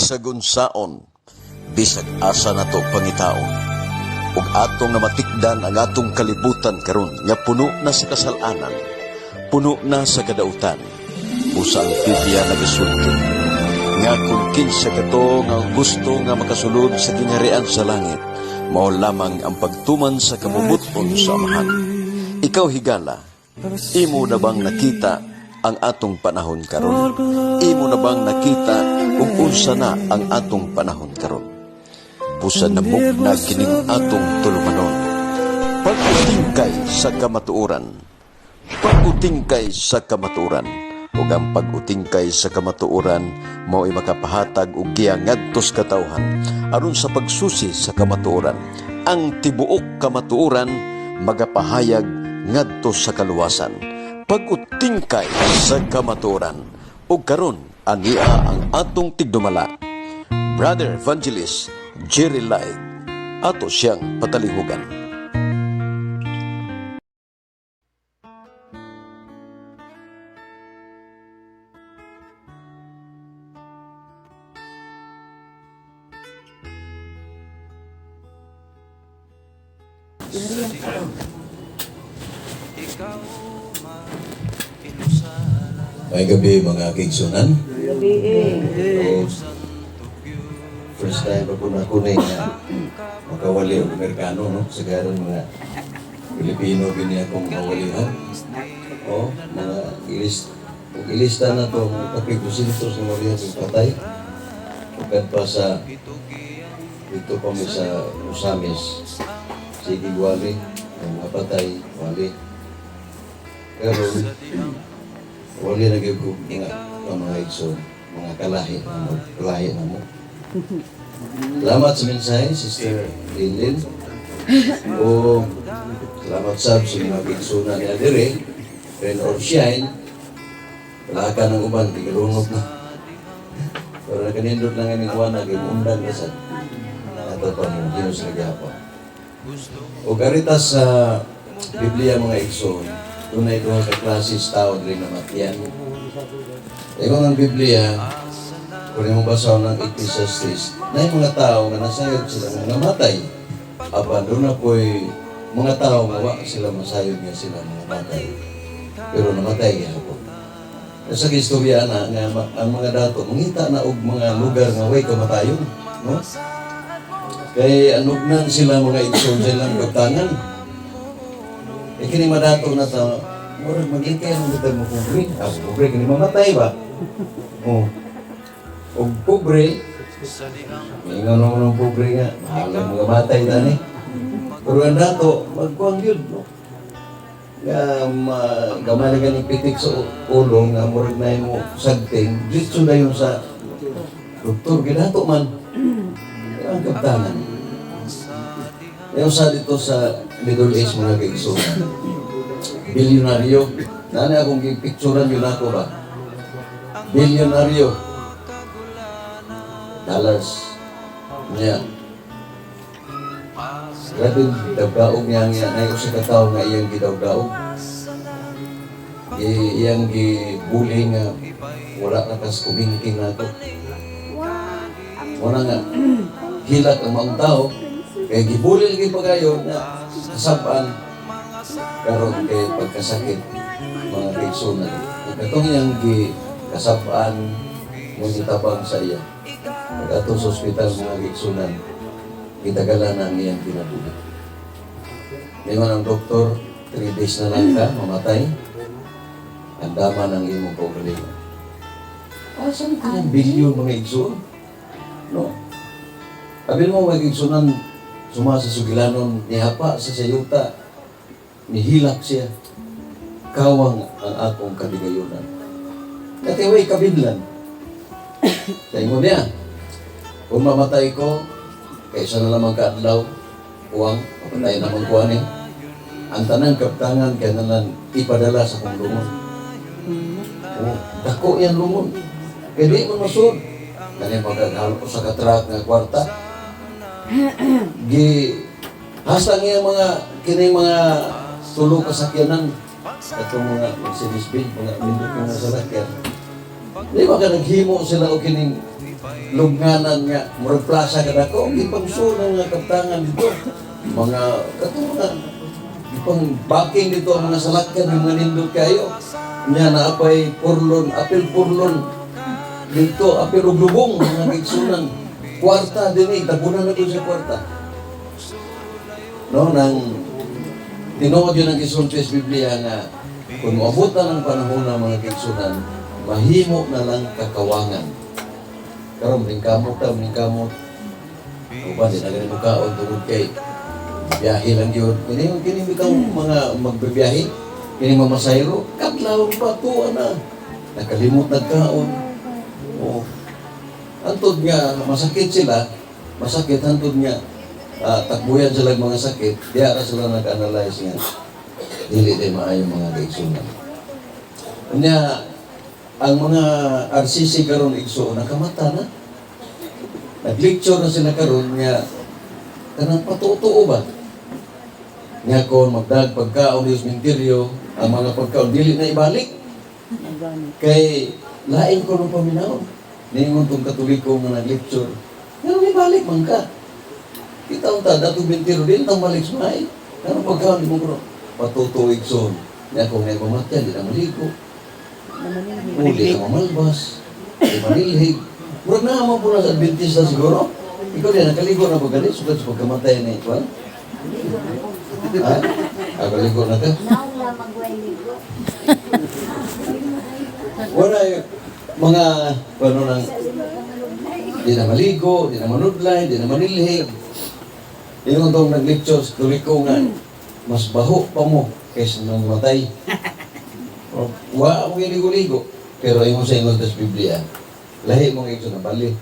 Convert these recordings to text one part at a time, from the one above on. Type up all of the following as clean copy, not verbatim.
bisag unsaon, bisag asa nato pangitaon, ug atong namatikdan ang atong kalibutan karon nga puno na sa kasalanan, puno na sa kadautan. Busa ang Biblia nagasulti nga kung kinsa kato nga gusto nga makasulod sa kingharian sa langit, mao lamang ang pagtuman sa kabubuton sa Amahan. Ikaw higala, imo na bang nakita ang atong panahon karon? Imo na bang nakita kung unsa na ang atong panahon karon? Busa na mugna kining atong tulumanon. Pag-utingkay sa kamatuoran. Pag-utingkay sa kamatuoran. Ug ang pag-utingkay sa kamatuoran mao'y makapahatag og giya ngadto sa katawhan aron sa pagsusi sa kamatuoran. Ang tibuok kamatuoran magapahayag ngadto sa kaluwasan. Pag-utingkay sa kamatuoran. Ug karon ania ang atong tigdumala. Brother Evangelist Jerry Light, ato siyang patalihugan. May gabi mga kaigsunan. Gabi First time pa po na kunay na makawali ang Amerikano, no? Sagaran mga Pilipino gini akong makawali, ha? O, mga ilista na itong kapigusintos ng Maria ng patay. Pagkat pa sa dito pa may sa Usamis, sige wali, ang mga patay, wali. Pero wali na gagawin mga igsoon, mga kalahi na mo. Salamat sa mensahe, Sister Lynn. O salamat sa mga igsoon na niya dire, rain or shine, wala ka ng uban, tigalunok na. Pero nakanindot lang ang iwan, nag-imundan ka sa natapang yung Diyos na gapa. O karitas sa Biblia mga igsoon, tunay doon ka klasis tao rin na matiyan. Ikaw ng Biblia, kung yung basa ng Ecclesiastes, na yung mga tao na nasayod sila nga namatay. Aba, doon na po'y mga tao nga sila masayod nga sila mga matay. Pero namatay ako. Sa istorya na, nga, ang mga dato, mangita na og mga lugar nga way kamatayon. No? Kaya anugnan sila mga igsoon silang kaptangan. Kini madato na ta, murag mag-ikay ang bitag mo pobre. Pobre, kini mamatay ba? O pobre, may nga naman ng pobre nga, mahalang mga matay na ni. Pero ang dato, magkuang yun, no? Gamay na ganing pitik sa ulo, nga murag na mo sagting, dito na yun sa doktor, ginato man. Ang kaptanan. Yung sa dito sa Middle East mga kaigsunan. Bilyonaryo. Nani akong picturean yun ako ba? Bilyonaryo. Dollars. Niya. Grabe, dagdaog niya ngayon sa katao nga iyang gidagdaog. Iyang gibuli nga wala na kas kumingking na ito. Wala nga. Hilat ang mga tao. Kaya gibuli lagi pa kayo na kasapaan karon kay pagkasakit mga kaigsunan. Itong iyang kasapaan mo gitabang sa iya. Pag-ato sa ospital mga kaigsunan, gitagalan ang iyang kinabuhi. Ngayon ang doktor, 3 days na lang ka, mamatay. Ang dama ng imong kaugalingon. Saan ka ng bilyon mga igsoon? No? Sabi mo mga igsunan, sumasa sugilanon, nihapa sa sayuta, nihilak siya. Kawang ang akong kaligayunan. Katiway kabidlan. Sa imo niya, kung mamatay ko, kaysa na lamang kaadlaw, uwang, mapatay naman ko ani. Ang tanang kaptangan, kaya nalang ipadala sa kong lumon. Dako yan lumon. Kaya di mo masud. Kaya magkakalo ko sa katrak ng kwarta. Hasta nga mga kining mga tulo kasakyanan katong mga Mercedes Benz mga mindot mga sasakyan. Di ba ka naghimo sila o kining lugnanan nga, murag plaza ka dako, ipangsunan nga kaptangan dito. Mga katulad, ipang backing dito ang mga salakyan ng mga nindot kayo. Nya na apay purlon, apil purlon dito, apil uglubong mga kaigsunan. Kwarta din eh, tabunan na sa kwarta. No, nang tinuod yun ang isulti sa Biblia nga kung maabutan ng panahon ng mga kaigsunan, mahimo na lang kakawangan. Karon kamot ta, kamot. Uban din agad mo kaon tungod kay biyahe lang yun. Kini bitaw mga magbibiyahe, kini mamasayro, kadlaw pa tuwa na. Nakalimot nagkaon. Oh. Antod nga masakit sila, masakit antod nga takbuyan sila mga sakit, diya ra sila nag-analyze nga. Dili din maayo mga kaigsunan. Unya ang mga RCC karon igsuon nakamata na. Nag-lecture na sila karon nga kanang patutuo ba? Nga kung magdag pagkaon sa sementeryo, ang mga pagkaon dili na ibalik. Kay lain ko nung paminaw. Ningon tong Katoliko nga nag-lecture. Nga ibalik man ka. Kita unta dato sementeryo din tang balik sa may. Kanang pagkaon mo bro? Patutuo igsoon. Nga kung may pamatyan, di na maligo. Uli na mamalbas. Di manilhig. Murag na mo po na sa Adventista siguro. Ikaw din, nakaligo na ba galit? Sukat sa pagkamatay na ito. Ha? Nakaligo na ka? Naula magwaligo. Wala yung mga, ano nang, di na maligo, di na manudlay, di na manilhig. Yung itong nag-lecture sa Katoliko nga, mas baho pa mo kaysa nang matay. Wa mo iligo-ligo. Pero yung sa ingon sa Biblia, lahi mong ito na bali.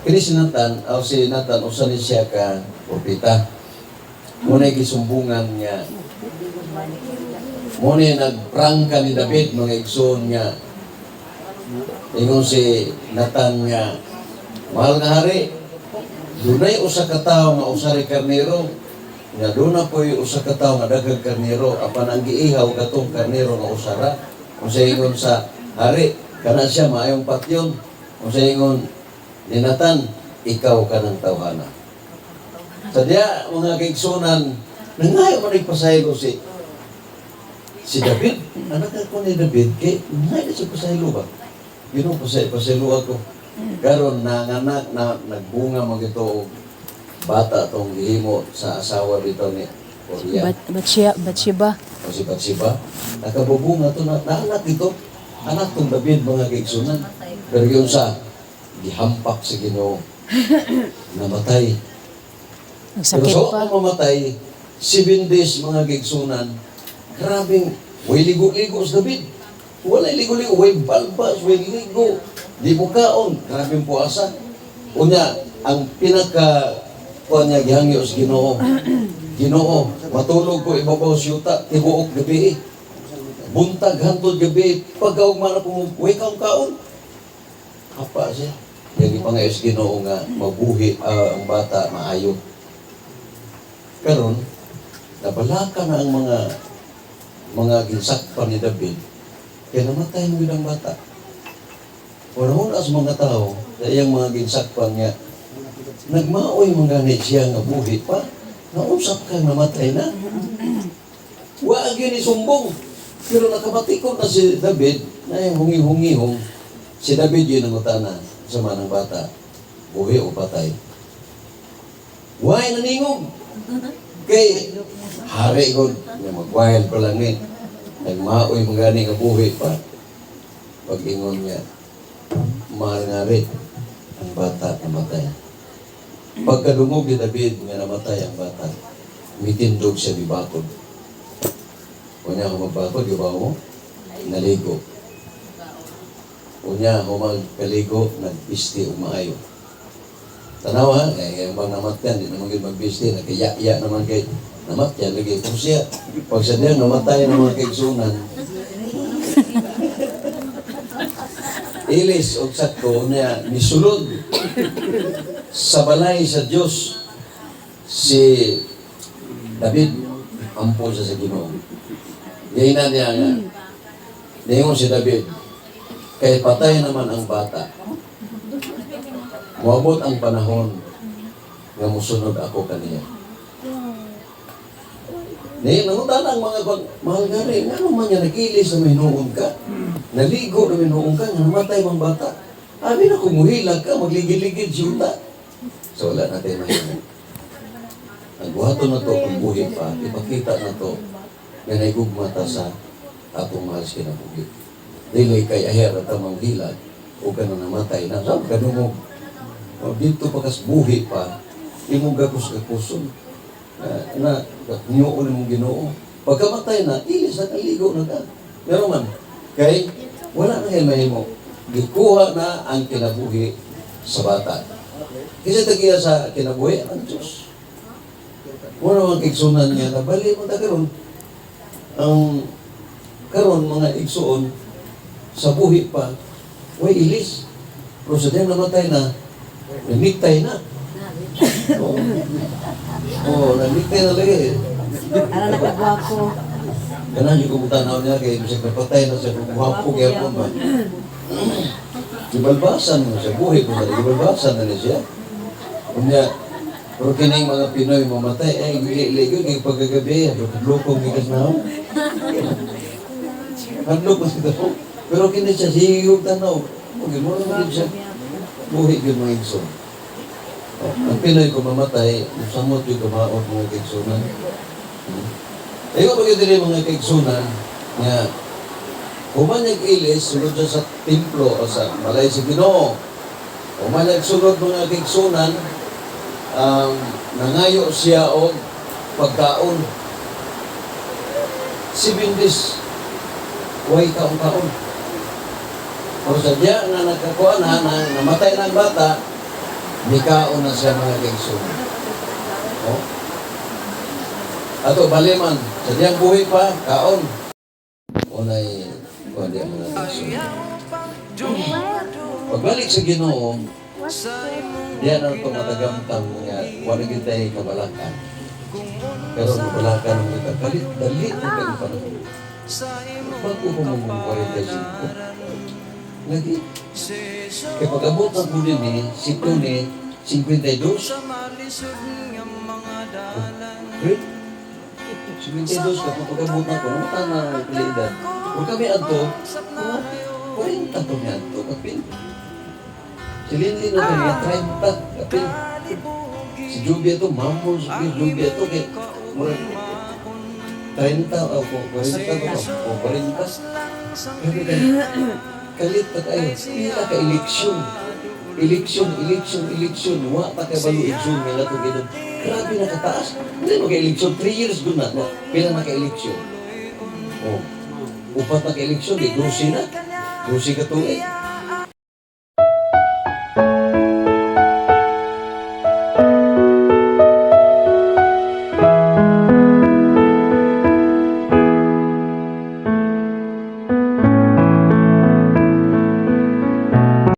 Kini si Nathan, usa ni siya ka propeta. Muna'y gisumbungan niya. Muna'y nagprangka ni David, mga igsoon niya. Ingon si Nathan niya, mahal na hari, dunay usa ka tawo nga usari karnero, nga duna po'y usa ka tawo nga daghang karnero, apan ang giihaw katong karnero nga usara. Kung sa ingon sa hari, kana siya maayong patyon. Kung sa ingon ni Nathan, ikaw ka ng tawhana. Sadya, mga kaigsunan, nangayo man nagpasaylo si David. Anak ako ni David, kay nangayo si pasaylo ba? Yun ang pasaylo ako. Karon nanganak na nagbunga mag ito bata tong gihimo sa asawa dito ni Uriah. Bathsheba. O si Bathsheba. Nakabubunga to na anak ito. Anak tong David mga kaigsunan. Pero yun sa gihampak sa Ginoo. Namatay. Pero Nagsakit sa pa. ako mamatay, 7 days mga kaigsunan. Grabing, way ligo-ligo sa David. Wala ligo-ligo, way balbas, way ligo. Di mo kaon, grabing puasa. Unya, ang pinaka niya gihangyo sa Ginoo. Ginoo, matulog ko ibabaw sa yuta, tibuok gabi. Buntag hantod gabi, pagkaugman ako, way kaon. Apa siya? Yung ipangayos Ginoo nga mabuhi ang bata maayo. Karon nabalaka na ang mga ginsakpan ni David kaya namatay mo ilang bata. Una sa mga tao sa iyang mga ginsakpan niya nagmaoy mga siya nga buhi pa nausap ka namatay na. Wa gyud ni sumbong pero nakabatikon na si David na yung hungi-hungihong si David yun ang utana sa manang bata, buhi o patay. Why naningog? Kay hari ko, mag-wild pa lang eh. Nagmaoy magani nga buhi pa. Pag-ingon niya, mahal nga rin ang bata namatay. Pagkadungog ni David nga namatay ang bata, mitindog siya bibakod. Kunya ako magbakod, iba mo, naligo. Unya, humagkaligo, nagpisti umaayo. Tanaw ha, kaya bang namatyan, di naman kayo magpisti, nagkaya-ya naman kayo. Namatyan, lagi po siya. Pag sa diyan, namatay ng mga kaigsunan. Ilis, o sakto, niya, nisulod sa balay sa Diyos si David, ampo siya sa Ginoo. Ngayon na niya nga, ngayon si David, kaya patay naman ang bata. Moabot ang panahon nga musunod ako kaniya. Ni nangutan ang mga mahal gari, nga naman niya nagilis na minuon ka. Naligo na minuon ka, nga namatay mang bata. Abi na kung muhilag ka, magligid-ligid siyuta. So wala natin mahinog. Ang buhaton na to, kung buhi pa, ipakita na to, nga naigugmata sa atong mahal kinabuhi. Dili kay aher at tamang hilag, o ka na namatay na. Saan ka mo, dito pa kas buhi pa, imong gapos-gapuson. Na niyoon mong Ginoo. Pagkamatay na, ilis na kaligo na ka. Pero man, kay wala na kayo mahimo. Gikuha na ang kinabuhi sa bata. Kasi tagiya sa kinabuhi, ang Diyos. Muna mga igsunan niya, nabali mo na karon. Ang karon mga igsuon, sa buhi pa, way ilis. Pero sa diyang namatay na, namiktay na. Namiktay na lagi. Ano nagkagwapo? Ganun yung kumutanaw niya kay Bisag napatay na siya kung wapo kaya po ba. Ibalbasan mo siya, buhay po na ibalbasan na siya. Kunya, pero kining mga Pinoy mamatay, ili-ili yun, yung pagkagabi, lukong ikas na ako. Hadlok mo siya po. Pero kini siya, siyog tanaw. Okay, mo naman siya. Buhay yun mga igsoon. Ang Pinoy kung mamatay, samot yung kumaot mga kaigsunan. Ayaw ba dili mga kaigsunan nga humanyag ilis, sunod siya sa templo o sa balay si Ginoo. Humanyag sunod mga kaigsunan, nangayo siya o pagkaon. 7 days, way kaon-kaon. O sadya na nagkakuha na, namatay ng bata, nikaon na siya mga kaigsunan. O? Ato baliman, sadyang buhay pa, kaon. Unay, kundi ang mga kaigsunan. Pagbalik sa Ginoo, diyan ang tumatagamtang nga, wala kita'y kabalakan. Pero kabalakan ang kita, dalit ang kanyang panahon. Bago ko mong 45. Lagi. Kaya pag-abot ang kunin ni, sito ni, 52. Great. 52 kapag pag-abot na ko, naman na kalidad. Kung kami ato, 40 po niya ato, kapin. Si Lindy na kanya, 30, kapin. Si Jubia to, mamon, si Jubia to, kaya, 30 o 40 o 40. Kaya kalit pa tayo. Pila ka eleksyon. Eleksyon. Wa pa kay balo eleksyon nila to gid. Grabe na kataas. Hindi mo kay eleksyon 3 years gud na. Pila na ka eleksyon. Oh. Upat na ka eleksyon, di 12 na. 12 ka tuig.